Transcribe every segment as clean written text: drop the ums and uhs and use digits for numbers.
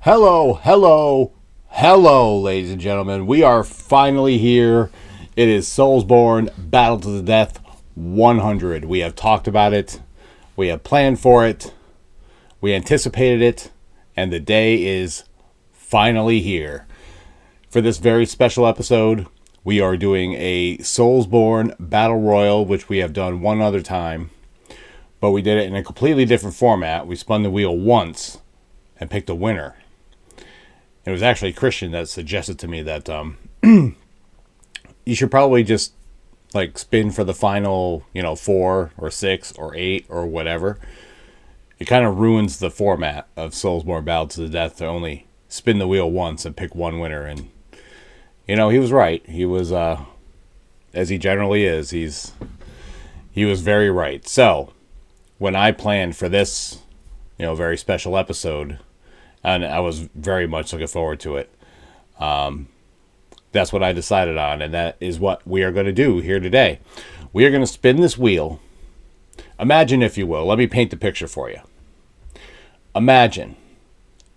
Hello, hello, hello, ladies and gentlemen. We are finally here. It is Soulsborne Battle to the Death 100. We have talked about it. We have planned for it. We anticipated it. And the day is finally here. For this very special episode, we are doing a Soulsborne Battle Royal, which we have done one other time. But we did it in a completely different format. We spun the wheel once and picked a winner. It was actually Christian that suggested to me that you should probably just like spin for the final, 4 or 6 or 8 or whatever. It kind of ruins the format of Soulsborne Battle to the Death to only spin the wheel once and pick one winner. And, he was right. He was, as he generally is, he was very right. So, when I planned for this, very special episode, and I was very much looking forward to it. That's what I decided on, and that is what we are going to do here today. We are going to spin this wheel. Imagine, if you will, let me paint the picture for you. Imagine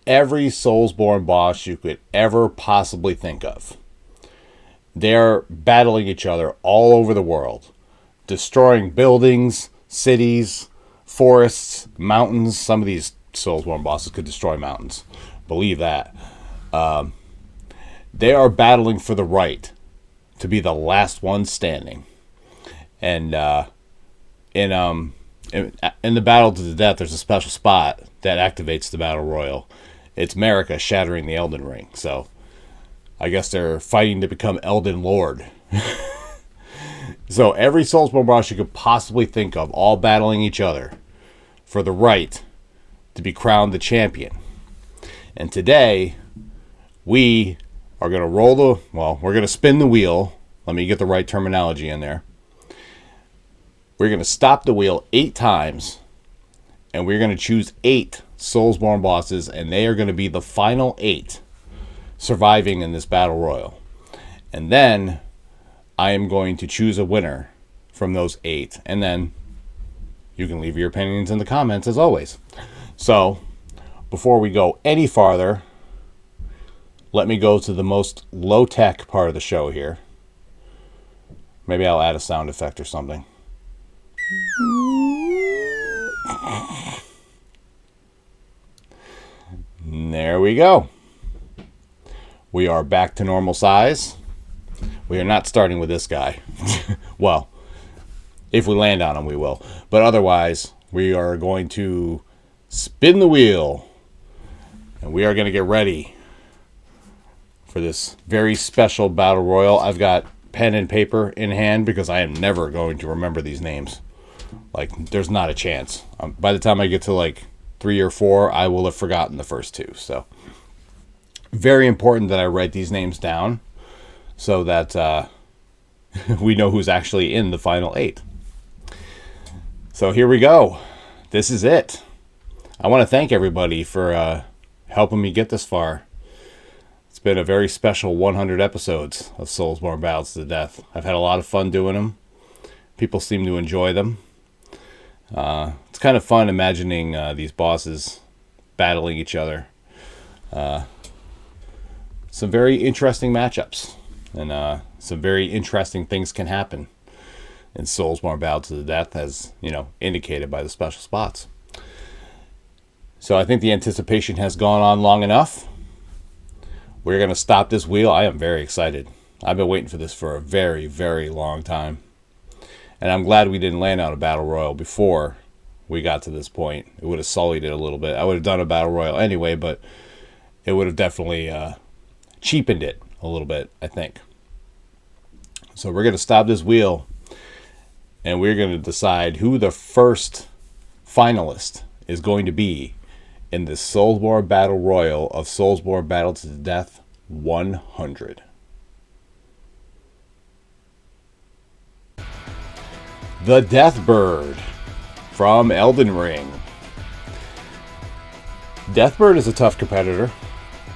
every Soulsborne boss you could ever possibly think of. They're battling each other all over the world, destroying buildings, cities, forests, mountains. Some of these Soulsborne bosses could destroy mountains. Believe that. They are battling for the right to be the last one standing. And in the battle to the death, there's a special spot that activates the battle royal. It's Marika shattering the Elden Ring. So I guess they're fighting to become Elden Lord. So every Soulsborne boss you could possibly think of, all battling each other for the right to be crowned the champion. And today, we are going to we're going to spin the wheel. Let me get the right terminology in there. We're going to stop the wheel 8 times, and we're going to choose 8 Soulsborne bosses, and they are going to be the final 8 surviving in this battle royal. And then I am going to choose a winner from those 8, and then you can leave your opinions in the comments as always. So, before we go any farther, let me go to the most low-tech part of the show here. Maybe I'll add a sound effect or something. There we go. We are back to normal size. We are not starting with this guy. Well, if we land on him, we will. But otherwise, we are going to spin the wheel, and we are going to get ready for this very special battle royal. I've got pen and paper in hand because I am never going to remember these names. Like, there's not a chance. By the time I get to like 3 or 4, I will have forgotten the first 2. So very important that I write these names down so that we know who's actually in the final 8. So here we go. This is it. I want to thank everybody for helping me get this far. It's been a very special 100 episodes of Soulsborne Battles to the Death. I've had a lot of fun doing them. People seem to enjoy them. It's kind of fun imagining these bosses battling each other. Some very interesting matchups. And some very interesting things can happen in Soulsborne Battle to the Death, as indicated by the special spots. So I think the anticipation has gone on long enough. We're going to stop this wheel. I am very excited. I've been waiting for this for a very, very long time. And I'm glad we didn't land on a battle royal before we got to this point. It would have sullied it a little bit. I would have done a battle royal anyway, but it would have definitely cheapened it a little bit, I think. So we're going to stop this wheel, and we're going to decide who the first finalist is going to be in the Soulsborne Battle Royal of Soulsborne Battle to the Death 100. The Deathbird from Elden Ring. Deathbird is a tough competitor.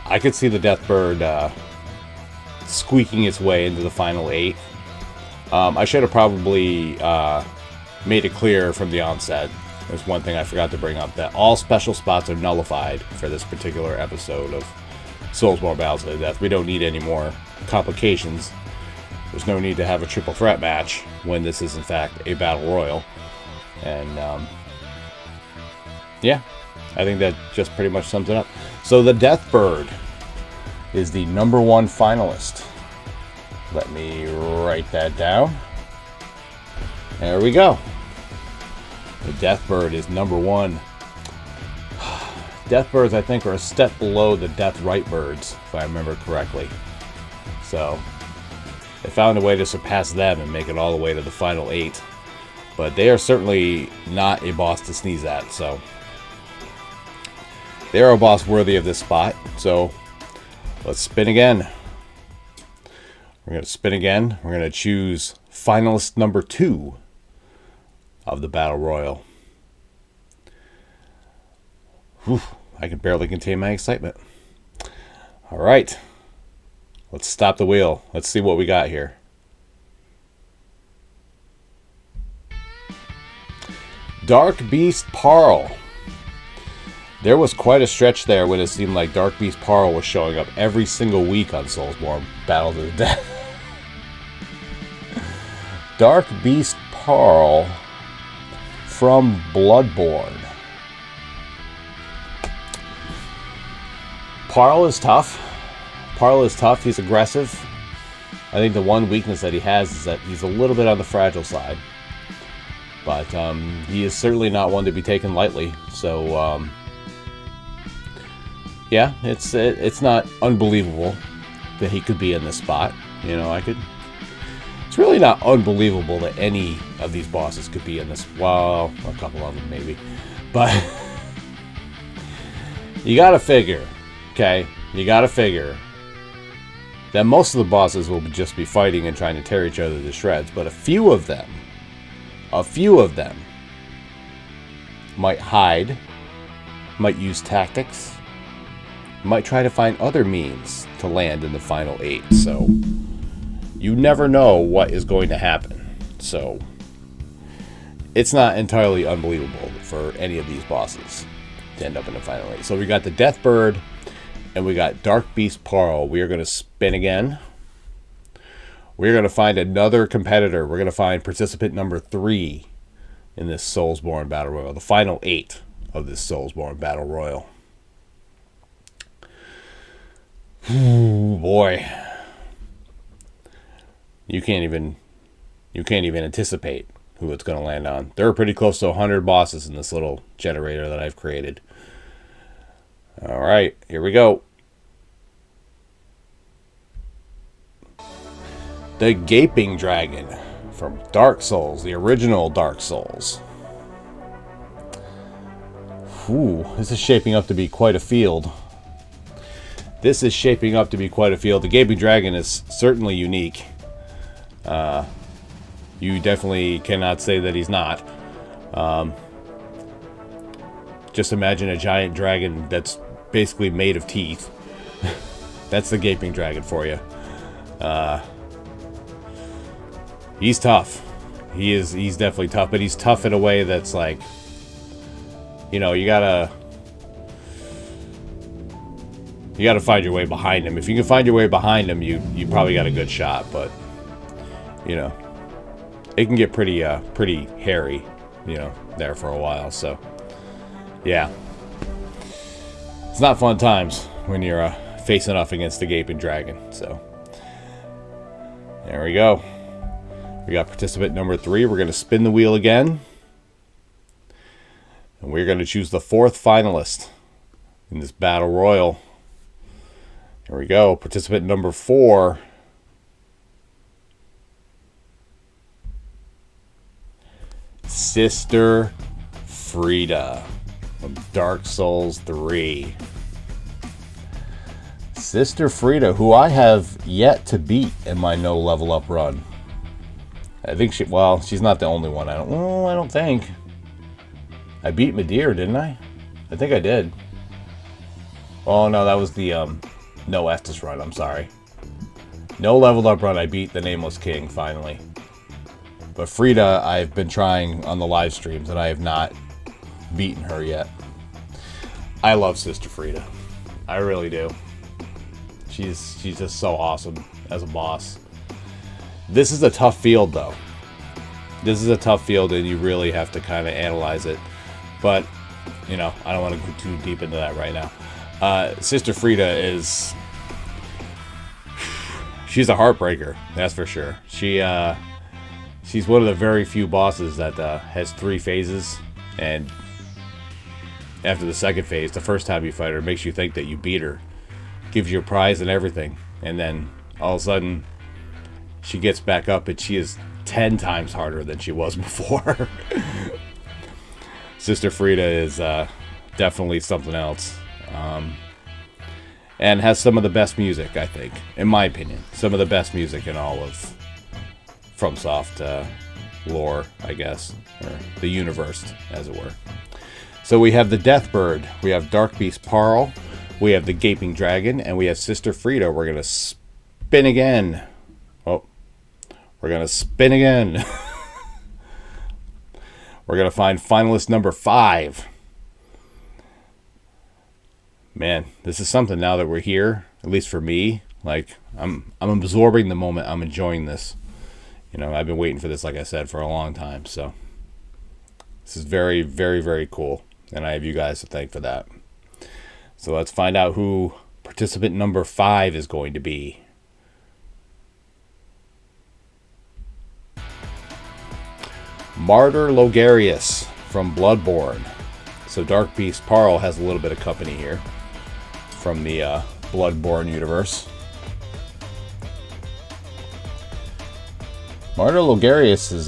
I could see the Deathbird squeaking its way into the final 8. I should have probably made it clear from the onset there's one thing I forgot to bring up, that all special spots are nullified for this particular episode of Soulsborne Battle to the Death. We don't need any more complications. There's no need to have a triple threat match when this is in fact a battle royal. And yeah, I think that just pretty much sums it up. So the Deathbird is the #1 finalist. Let me write that down. There we go. The Deathbird is #1. Deathbirds, I think, are a step below the Deathrite birds, if I remember correctly. So they found a way to surpass them and make it all the way to the final 8. But they are certainly not a boss to sneeze at, so they are a boss worthy of this spot. So let's spin again. We're going to spin again. We're going to choose finalist #2 of the Battle Royal. Whew, I can barely contain my excitement. All right. Let's stop the wheel. Let's see what we got here. Dark Beast Parl. There was quite a stretch there when it seemed like Dark Beast Parl was showing up every single week on Soulsborne Battle to the Death. Dark Beast Parl from Bloodborne. Parl is tough. Parl is tough. He's aggressive. I think the one weakness that he has is that he's a little bit on the fragile side. But he is certainly not one to be taken lightly. So, yeah, it's not unbelievable that he could be in this spot. You know, it's really not unbelievable that any of these bosses could be in this. Well, a couple of them maybe. But you gotta figure, okay? You gotta figure that most of the bosses will just be fighting and trying to tear each other to shreds. But a few of them might hide, might use tactics, might try to find other means to land in the final 8. So you never know what is going to happen. So it's not entirely unbelievable for any of these bosses to end up in the final 8. So we got the Deathbird and we got Dark Beast Parl. We are going to spin again. We're going to find another competitor. We're going to find participant #3 in this Soulsborne Battle Royal. The final 8 of this Soulsborne Battle Royal. Ooh, boy. You can't even anticipate who it's going to land on. There are pretty close to 100 bosses in this little generator that I've created. All right, here we go. The Gaping Dragon from Dark Souls, the original Dark Souls. Ooh, this is shaping up to be quite a field. This is shaping up to be quite a field. The Gaping Dragon is certainly unique. You definitely cannot say that he's not. Just imagine a giant dragon that's basically made of teeth. That's the Gaping Dragon for you. He's tough. He's definitely tough, but he's tough in a way that's like, you know, you gotta find your way behind him. If you can find your way behind him, you probably got a good shot, but you know, it can get pretty hairy, you know, there for a while. So yeah, it's not fun times when you're facing off against the Gaping Dragon. So there we go. We got participant #3. We're going to spin the wheel again. And we're going to choose the 4th finalist in this Battle Royal. Here we go. Participant #4. Sister Frida from Dark Souls 3. Sister Frida, who I have yet to beat in my no level up run. I think she's not the only one. I don't think. I beat Midir, didn't I? I think I did. Oh no, that was the no Estus run. I'm sorry. No leveled up run. I beat the Nameless King finally. But Frida, I've been trying on the live streams, and I have not beaten her yet. I love Sister Frida. I really do. She's just so awesome as a boss. This is a tough field, though. This is a tough field, and you really have to kind of analyze it. But, you know, I don't want to go too deep into that right now. Sister Frida is... she's a heartbreaker, that's for sure. She's one of the very few bosses that has 3 phases, and after the second phase, the first time you fight her, it makes you think that you beat her. Gives you a prize and everything. And then, all of a sudden, she gets back up, and she is 10 times harder than she was before. Sister Frida is definitely something else. And has some of the best music, I think, in my opinion. Some of the best music in all of FromSoft lore, I guess, or the universe, as it were. So we have the Deathbird, we have Dark Beast Parl, we have the Gaping Dragon, and we have Sister Frida. We're gonna spin again. Oh, we're gonna spin again. We're gonna find finalist number 5. Man, this is something now that we're here, at least for me. Like, I'm absorbing the moment. I'm enjoying this. You know, I've been waiting for this, like I said, for a long time. So this is very, very, very cool. And I have you guys to thank for that. So let's find out who participant number 5 is going to be. Martyr Logarius from Bloodborne. So Dark Beast Parl has a little bit of company here from the Bloodborne universe. Martyr Logarius is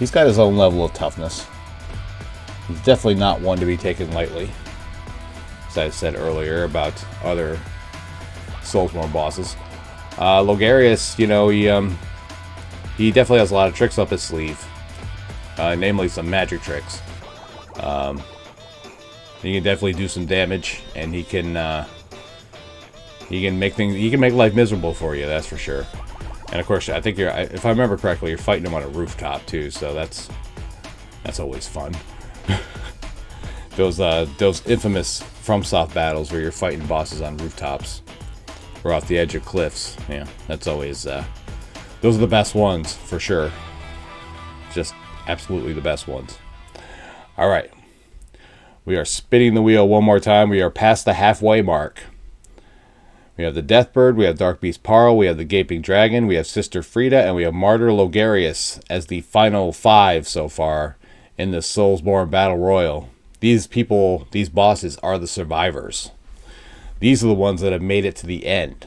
he's got his own level of toughness. He's definitely not one to be taken lightly, as I said earlier about other Soulsborne bosses. Logarius, you know, he definitely has a lot of tricks up his sleeve, namely some magic tricks. He can definitely do some damage, and he can make life miserable for you. That's for sure. And of course, I think if I remember correctly, you're fighting him on a rooftop too. So that's always fun. Those infamous FromSoft battles where you're fighting bosses on rooftops or off the edge of cliffs. Yeah, that's always those are the best ones for sure. Just absolutely the best ones. All right. We are spinning the wheel one more time. We are past the halfway mark. We have the Deathbird, we have Dark Beast Parl, we have the Gaping Dragon, we have Sister Frida, and we have Martyr Logarius as the final 5 so far in the Soulsborne Battle Royal. These people, these bosses, are the survivors. These are the ones that have made it to the end.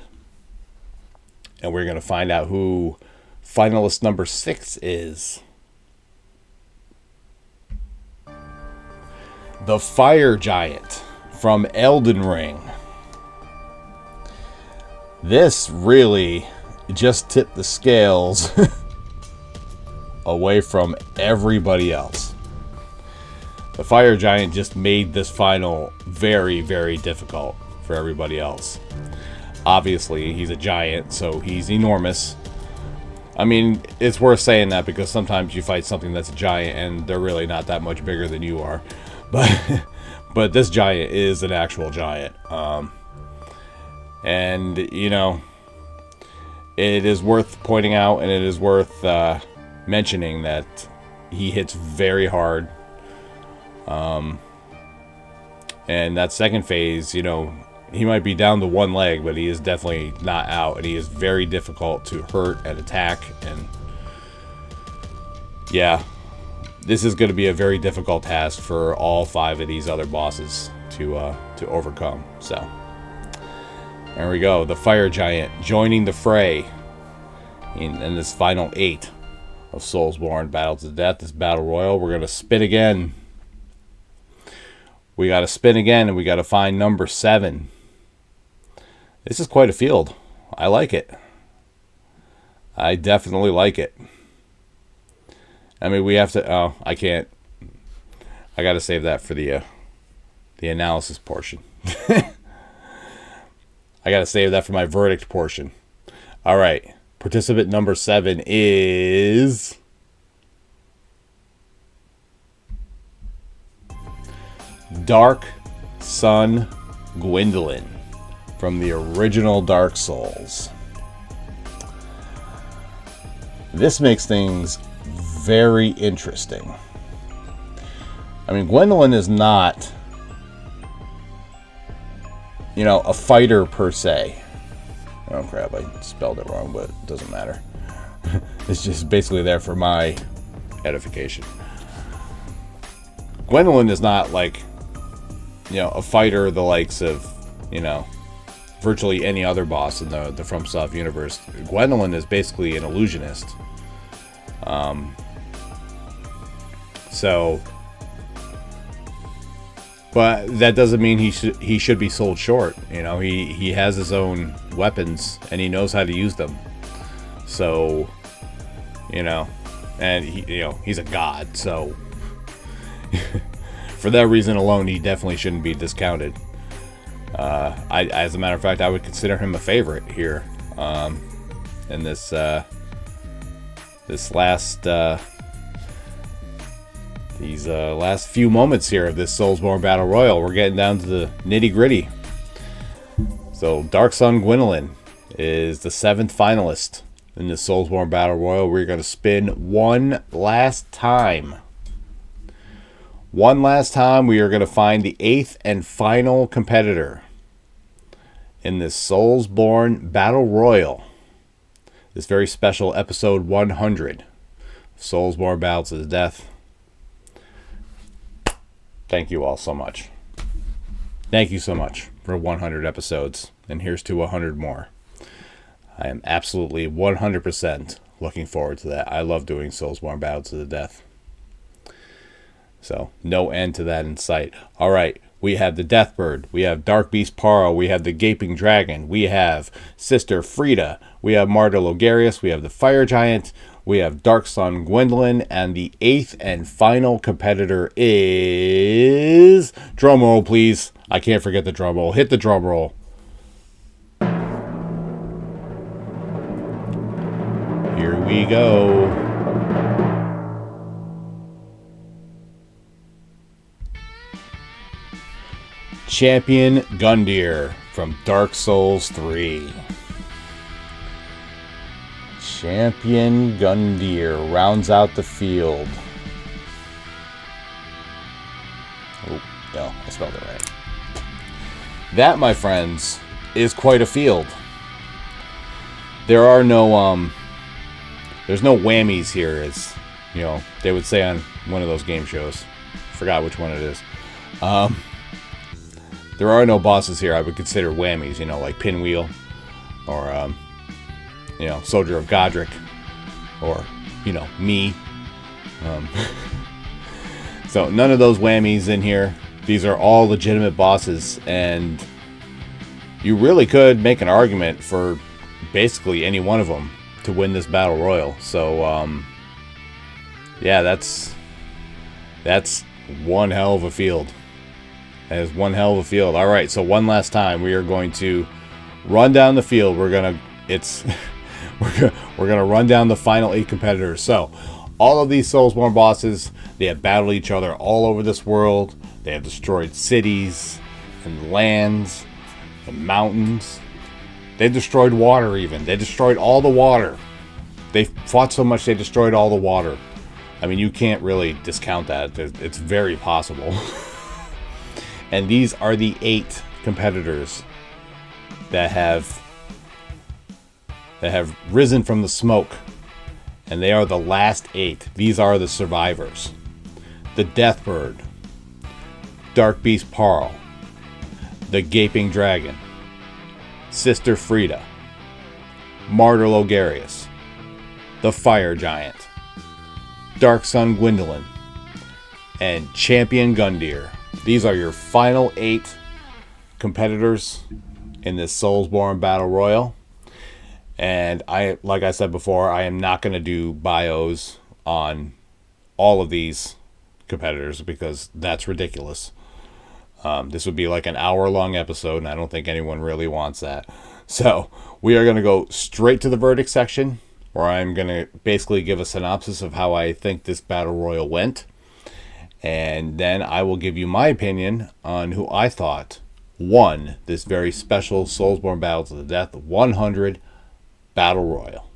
And we're going to find out who finalist number 6 is. The Fire Giant from Elden Ring. This really just tipped the scales away from everybody else. The Fire Giant just made this final very, very difficult for everybody else. Obviously, he's a giant, so he's enormous. I mean, it's worth saying that because sometimes you fight something that's a giant and they're really not that much bigger than you are. But this giant is an actual giant. And, you know, it is worth pointing out and it is worth mentioning that he hits very hard. And that second phase, you know, he might be down to one leg, but he is definitely not out. And he is very difficult to hurt and attack. And, yeah, this is going to be a very difficult task for all 5 of these other bosses to overcome. So there we go. The Fire Giant joining the fray in this final 8 of Soulsborne Battle to the Death, this Battle Royal. We're going to spin again. We got to spin again, and we got to find number 7. This is quite a field. I like it. I definitely like it. I mean, we have to... Oh, I can't. I got to save that for the analysis portion. I got to save that for my verdict portion. All right. Participant number 7 is... Dark Sun Gwendolyn from the original Dark Souls. This makes things very interesting. I mean, Gwendolyn is not, a fighter per se. Oh crap, I spelled it wrong, but it doesn't matter. It's just basically there for my edification. Gwendolyn is not like, a fighter the likes of, virtually any other boss in the FromSoft universe. Gwendolyn is basically an illusionist. But that doesn't mean he should be sold short. He has his own weapons and he knows how to use them. So, and he's a god. So, for that reason alone, he definitely shouldn't be discounted. As a matter of fact, I would consider him a favorite here in this last last few moments here of this Soulsborne Battle Royal. We're getting down to the nitty gritty. So, Dark Sun Gwendolyn is the 7th finalist in the Soulsborne Battle Royal. We're going to spin one last time. One last time, we are going to find the 8th and final competitor in this Soulsborne Battle Royal. This very special episode 100. Soulsborne Battle to the Death. Thank you all so much. Thank you so much for 100 episodes. And here's to 100 more. I am absolutely 100% looking forward to that. I love doing Soulsborne Battle to the Death. So, no end to that in sight. All right, we have the Deathbird. We have Dark Beast Paro. We have the Gaping Dragon. We have Sister Frida. We have Martyr Logarius. We have the Fire Giant. We have Dark Sun Gwendolyn. And the 8th and final competitor is... Drum roll, please. I can't forget the drum roll. Hit the drum roll. Here we go. Champion Gundyr from Dark Souls 3. Champion Gundyr rounds out the field. Oh, no, I spelled it right. That, my friends, is quite a field. There are no, there's no whammies here, as, they would say on one of those game shows. Forgot which one it is. There are no bosses here I would consider whammies, like Pinwheel, or, Soldier of Godric, or, me. So none of those whammies in here. These are all legitimate bosses, and you really could make an argument for basically any one of them to win this Battle Royal. So, yeah, that's one hell of a field. That is one hell of a field. All right, so one last time, we are going to run down the field. We're gonna run down the final 8 competitors. So, all of these Soulsborne bosses, they have battled each other all over this world. They have destroyed cities and lands and mountains. They destroyed water even. They destroyed all the water. They fought so much they destroyed all the water. I mean, you can't really discount that. It's very possible. And these are the 8 competitors that have risen from the smoke. And they are the last 8. These are the survivors. The Deathbird, Dark Beast Paro, the Gaping Dragon, Sister Frida, Martyr Logarius, the Fire Giant, Dark Sun Gwendolyn, and Champion Gundyr. These are your final 8 competitors in this Soulsborne Battle Royal. And like I said before, I am not going to do bios on all of these competitors because that's ridiculous. This would be like an hour-long episode, and I don't think anyone really wants that. So we are going to go straight to the verdict section, where I'm going to basically give a synopsis of how I think this Battle Royal went. And then I will give you my opinion on who I thought won this very special Soulsborne Battle to the Death 100 Battle Royal.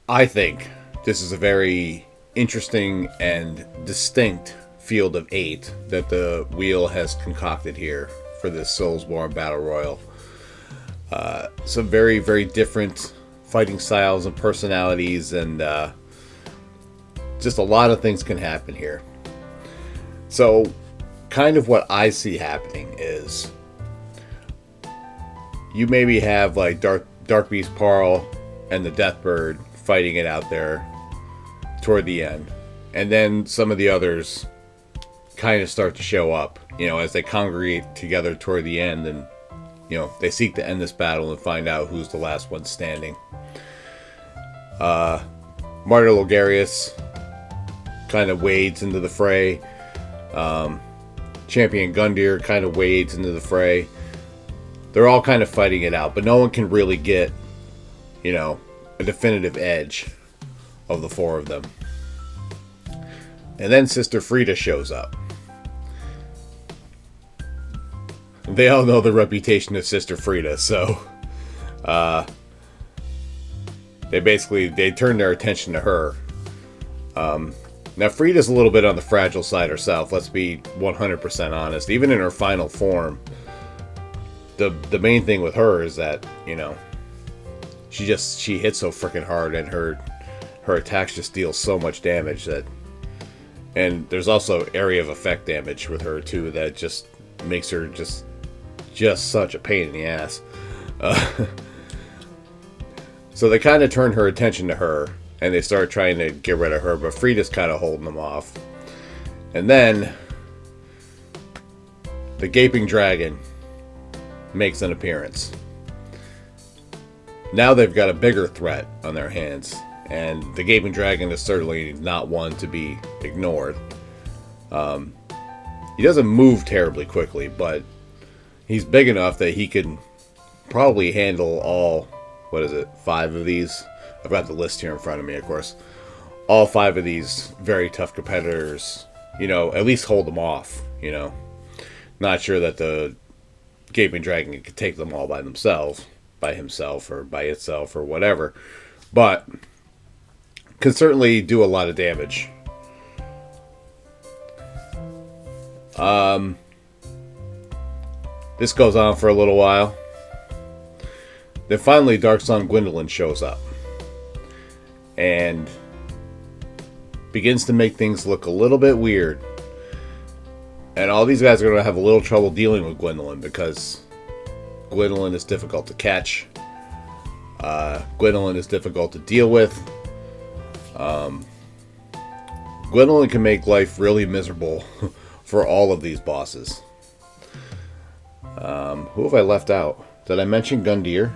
I think this is a very interesting and distinct field of 8 that the wheel has concocted here for this Soulsborne Battle Royal. Some very, very different fighting styles and personalities, and just a lot of things can happen here. So, kind of what I see happening is you maybe have like Dark Beast Parl and the Deathbird fighting it out there toward the end, and then some of the others kind of start to show up, as they congregate together toward the end, and they seek to end this battle and find out who's the last one standing. Martyr Logarius kind of wades into the fray. Champion Gundyr kind of wades into the fray. They're all kind of fighting it out, but no one can really get, a definitive edge of the 4 of them. And then Sister Frida shows up. They all know the reputation of Sister Frida, so they turn their attention to her. Now Frida's a little bit on the fragile side herself, let's be 100% honest. Even in her final form, the main thing with her is that, she hits so freaking hard, and her attacks just deal so much damage that, and there's also area of effect damage with her too that just makes her just such a pain in the ass. So they kind of turn her attention to her, and they start trying to get rid of her, but Frida's kind of holding them off. And then the Gaping Dragon makes an appearance. Now they've got a bigger threat on their hands, and the Gaping Dragon is certainly not one to be ignored. He doesn't move terribly quickly, but he's big enough that he can probably handle all, 5 of these? I've got the list here in front of me, of course. All 5 of these very tough competitors, at least hold them off, Not sure that the Gaping Dragon could take them all by themselves, by himself or by itself or whatever, but can certainly do a lot of damage. This goes on for a little while. Then finally Dark Sun Gwendolyn shows up and begins to make things look a little bit weird. And all these guys are going to have a little trouble dealing with Gwendolyn, because Gwendolyn is difficult to catch. Gwendolyn is difficult to deal with. Gwendolyn can make life really miserable for all of these bosses. Who have I left out? Did I mention Gundyr?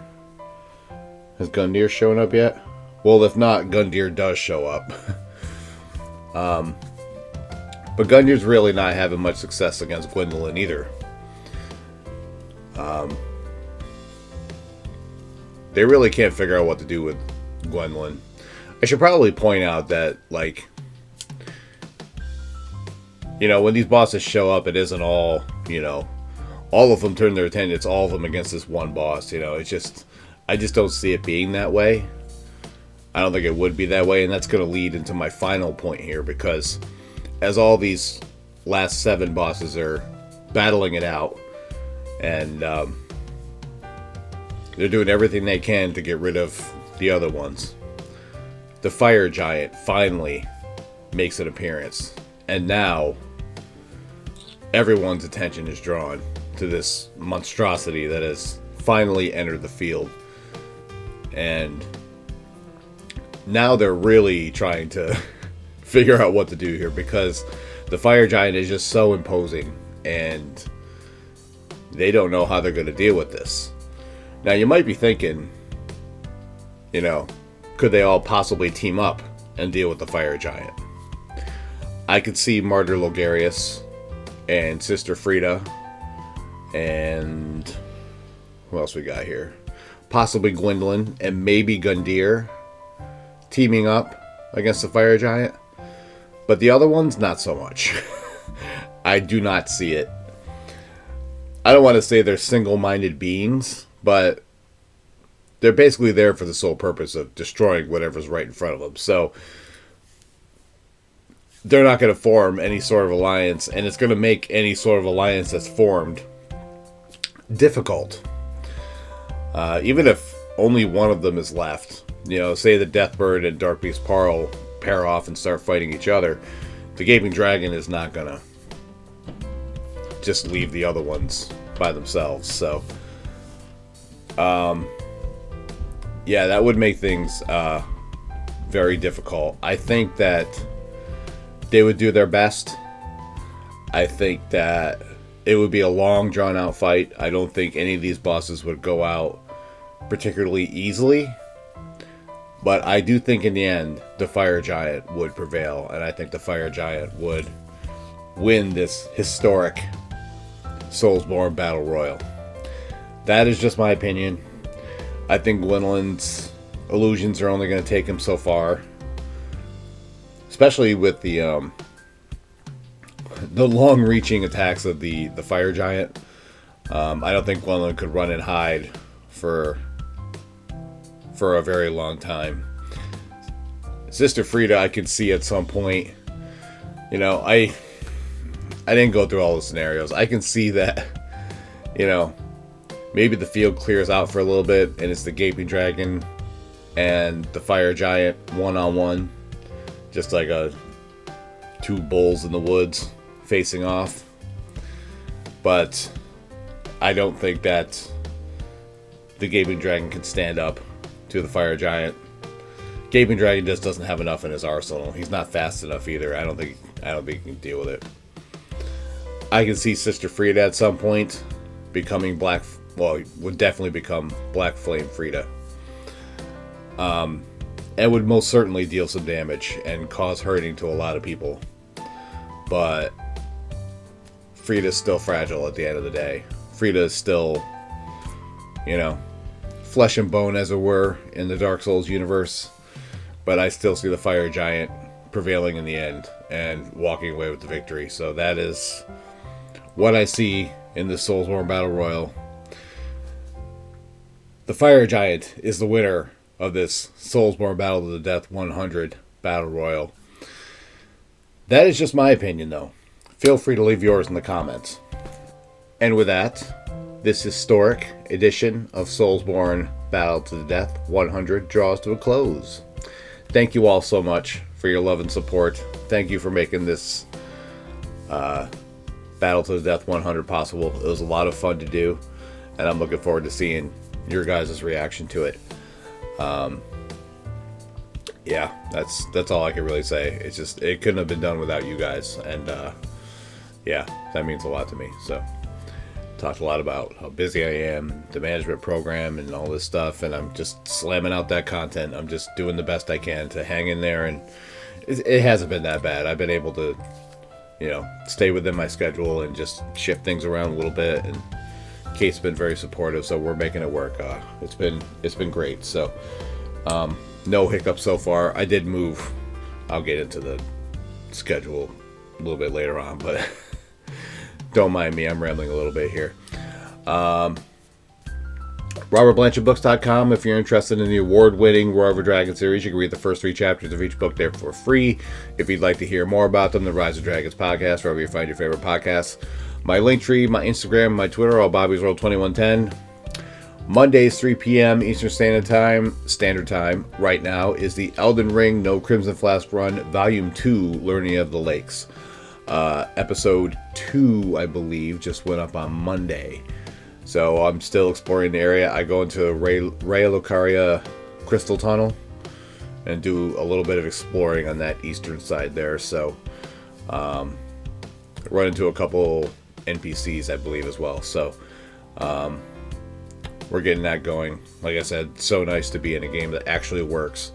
Has Gundyr shown up yet? Well, if not, Gundyr does show up. But Gundyr's really not having much success against Gwendolyn either. They really can't figure out what to do with Gwendolyn. I should probably point out that, when these bosses show up, it isn't all, all of them turn their attention. It's all of them against this one boss. I just don't see it being that way. I don't think it would be that way, and that's going to lead into my final point here, because as all these last 7 bosses are battling it out, and they're doing everything they can to get rid of the other ones, the Fire Giant finally makes an appearance, and now everyone's attention is drawn to this monstrosity that has finally entered the field. And now they're really trying to figure out what to do here, because the Fire Giant is just so imposing, and they don't know how they're going to deal with this. Now, you might be thinking, could they all possibly team up and deal with the Fire Giant? I could see Martyr Logarius and Sister Frida and who else we got here? possibly Gwendolyn, and maybe Gundyr teaming up against the Fire Giant. But the other ones, not so much. I do not see it. I don't want to say they're single-minded beings, but they're basically there for the sole purpose of destroying whatever's right in front of them. So they're not going to form any sort of alliance, and it's going to make any sort of alliance that's formed difficult. Even if only one of them is left, say the Deathbird and Darkbeast Parl pair off and start fighting each other, the Gaping Dragon is not going to just leave the other ones by themselves. So, yeah, that would make things very difficult. I think that they would do their best. I think that it would be a long, drawn-out fight. I don't think any of these bosses would go out particularly easily. But I do think in the end, the Fire Giant would prevail. And I think the Fire Giant would win this historic Soulsborne Battle Royal. That is just my opinion. I think Gwendolyn's illusions are only going to take him so far. Especially with the long-reaching attacks of the Fire Giant. I don't think Gwendolyn could run and hide for a very long time. Sister Frieda, I could see at some point. I didn't go through all the scenarios. I can see that, maybe the field clears out for a little bit, and it's the Gaping Dragon and the Fire Giant one-on-one. Just like two bulls in the woods facing off. But I don't think that the Gaping Dragon can stand up to the Fire Giant. Gaping Dragon just doesn't have enough in his arsenal. He's not fast enough either. I don't think he can deal with it. I can see Sister Frieda at some point becoming would definitely become Black Flame Frieda. And would most certainly deal some damage and cause hurting to a lot of people. But Frieda's still fragile at the end of the day. Frieda is still, flesh and bone, as it were, in the Dark Souls universe. But I still see the Fire Giant prevailing in the end and walking away with the victory. So that is what I see in the Soulsborne Battle Royal. The Fire Giant is the winner of this Soulsborne Battle to the Death 100 Battle Royal. That is just my opinion, though. Feel free to leave yours in the comments. And with that, this historic edition of Soulsborne Battle to the Death 100 draws to a close. Thank you all so much for your love and support. Thank you for making this Battle to the Death 100 possible. It was a lot of fun to do, and I'm looking forward to seeing your guys' reaction to it. Yeah, that's all I can really say. It's just, it couldn't have been done without you guys, and yeah, that means a lot to me. So, talked a lot about how busy I am, the management program, and all this stuff, and I'm just slamming out that content. I'm just doing the best I can to hang in there, and it hasn't been that bad. I've been able to, stay within my schedule and just shift things around a little bit, and Kate's been very supportive, so we're making it work. It's been great. So, no hiccups so far. I did move. I'll get into the schedule a little bit later on, but don't mind me. I'm rambling a little bit here. RobertBlanchardBooks.com. If you're interested in the award-winning Roar of a Dragon series, you can read the first 3 chapters of each book there for free. If you'd like to hear more about them, the Rise of Dragons podcast, wherever you find your favorite podcasts. My Linktree, my Instagram, my Twitter, all Bobby's World 2110. Mondays, 3 p.m. Eastern Standard Time, right now, is the Elden Ring No Crimson Flask Run, Volume 2, Learning of the Lakes. Episode 2, I believe, just went up on Monday. So I'm still exploring the area. I go into Raya Lucaria Crystal Tunnel and do a little bit of exploring on that eastern side there. So run into a couple NPCs, I believe, as well. So we're getting that going. Like I said, so nice to be in a game that actually works.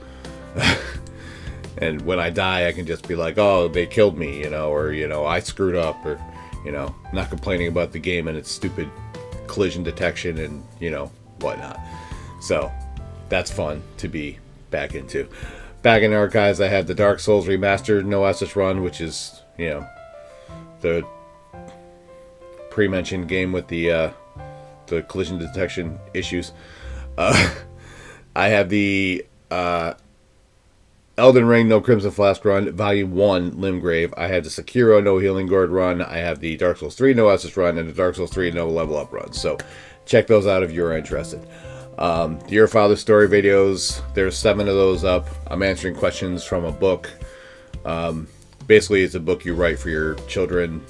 And when I die, I can just be like, oh, they killed me, or, I screwed up, or, not complaining about the game and its stupid collision detection and, whatnot. So that's fun to be back into. Back in archives, I have the Dark Souls Remastered No SS Run, which is, the pre-mentioned game with the collision detection issues. I have the Elden Ring No Crimson Flask Run, Volume 1, Limgrave. I have the Sekiro No Healing Gourd Run. I have the Dark Souls 3 No SS Run, and the Dark Souls 3 No Level Up Run. So check those out if you're interested. The Your Father's Story videos, there's 7 of those up. I'm answering questions from a book. Basically, it's a book you write for your children,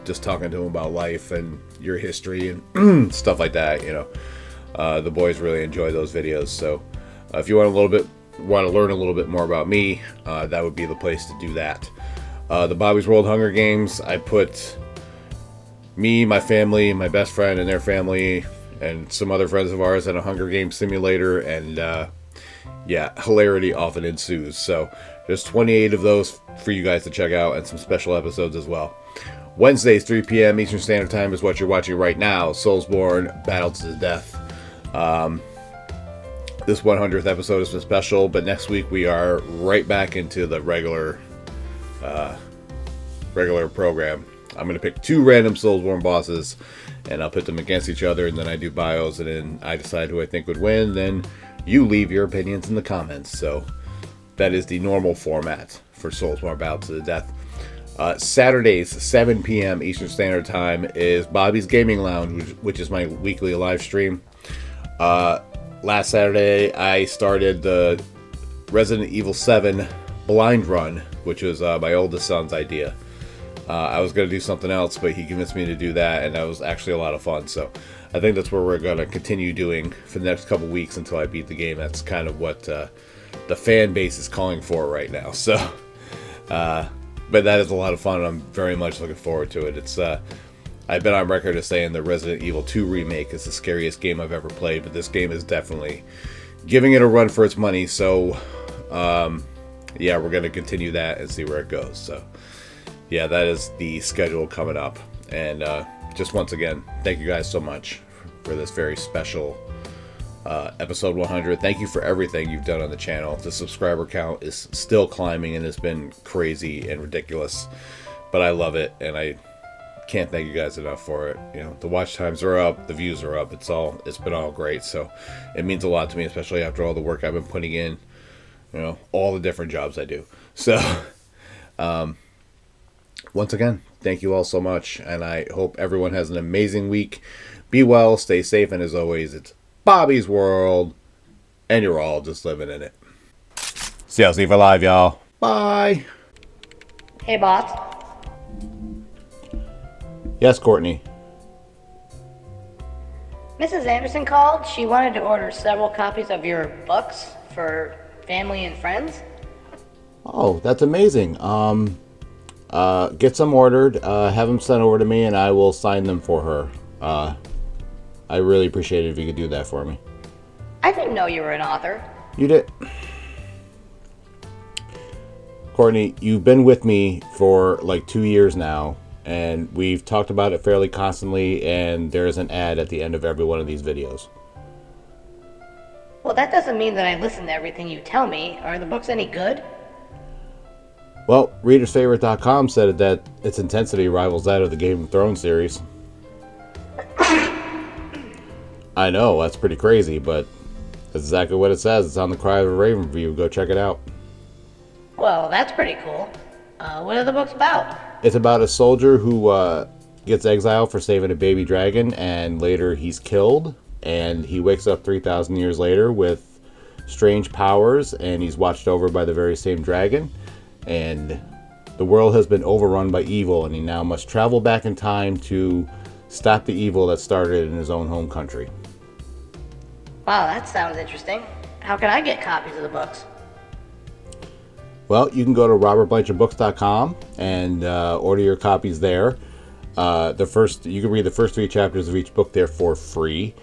just talking to them about life and your history and stuff like that, The boys really enjoy those videos. So if you want to learn a little bit more about me, that would be the place to do that. The Bobby's World Hunger Games, I put me, my family, my best friend and their family, and some other friends of ours in a Hunger Games simulator, and hilarity often ensues. So there's 28 of those for you guys to check out, and some special episodes as well. Wednesdays, 3 p.m. Eastern Standard Time is what you're watching right now. Soulsborne Battle to the Death. This 100th episode has been special, but next week we are right back into the regular program. I'm going to pick 2 random Soulsborne bosses, and I'll put them against each other, and then I do bios, and then I decide who I think would win. Then you leave your opinions in the comments. So that is the normal format for Soulsborne Battle to the Death. Saturdays, 7 p.m. Eastern Standard Time is Bobby's Gaming Lounge, which is my weekly live stream. Last Saturday, I started the Resident Evil 7 blind run, which was my oldest son's idea. I was going to do something else, but he convinced me to do that, and that was actually a lot of fun. So I think that's what we're going to continue doing for the next couple weeks until I beat the game. That's kind of what the fan base is calling for right now. So, but that is a lot of fun, and I'm very much looking forward to it. It's I've been on record as saying the Resident Evil 2 remake is the scariest game I've ever played, but this game is definitely giving it a run for its money. So, we're going to continue that and see where it goes. So, yeah, that is the schedule coming up. And just once again, thank you guys so much for this very special episode 100. Thank you for everything you've done on the channel. The subscriber count is still climbing, and it's been crazy and ridiculous. But I love it, and I can't thank you guys enough for it. The watch times are up, the views are up. It's been all great. So it means a lot to me, especially after all the work I've been putting in, all the different jobs I do. So, once again, thank you all so much, and I hope everyone has an amazing week. Be well, stay safe, and as always, it's Bobby's World, and you're all just living in it. See y'all for live, y'all. Bye. Hey, boss. Yes, Courtney. Mrs. Anderson called. She wanted to order several copies of your books for family and friends. Oh, that's amazing. Get some ordered, have them sent over to me, and I will sign them for her. I really appreciate it if you could do that for me. I didn't know you were an author. You did. Courtney, you've been with me for like 2 years now, and we've talked about it fairly constantly, and there's an ad at the end of every one of these videos. Well, that doesn't mean that I listen to everything you tell me. Are the books any good? Well, ReadersFavorite.com said that its intensity rivals that of the Game of Thrones series. I know, that's pretty crazy, but that's exactly what it says. It's on the Cry of a Raven review. Go check it out. Well, that's pretty cool. What are the books about? It's about a soldier who gets exiled for saving a baby dragon, and later he's killed, and he wakes up 3,000 years later with strange powers, and he's watched over by the very same dragon, and the world has been overrun by evil, and he now must travel back in time to stop the evil that started in his own home country. Wow, that sounds interesting. How can I get copies of the books? Well, you can go to robertblanchardbooks.com and order your copies there. You can read the first 3 chapters of each book there for free.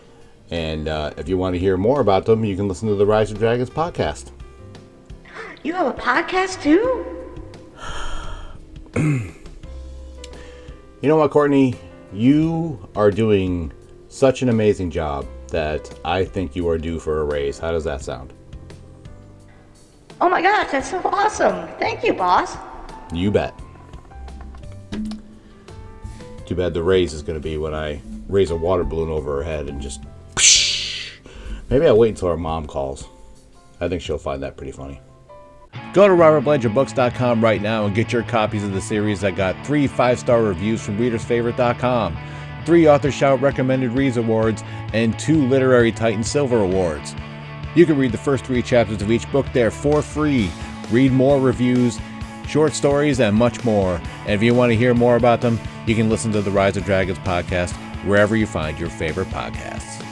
And if you want to hear more about them, you can listen to the Rise of Dragons podcast. You have a podcast too? You know what, Courtney? You are doing such an amazing job that I think you are due for a raise. How does that sound? Oh my gosh, that's so awesome. Thank you, boss. You bet. Too bad the raise is going to be when I raise a water balloon over her head and just... Maybe I'll wait until her mom calls. I think she'll find that pretty funny. Go to robertblanchardbooks.com right now and get your copies of the series that got 3 5-star reviews from readersfavorite.com, 3 Author Shout Recommended Reads Awards, and 2 Literary Titan Silver Awards. You can read the first 3 chapters of each book there for free, read more reviews, short stories, and much more. And if you want to hear more about them, you can listen to the Rise of Dragons podcast wherever you find your favorite podcasts.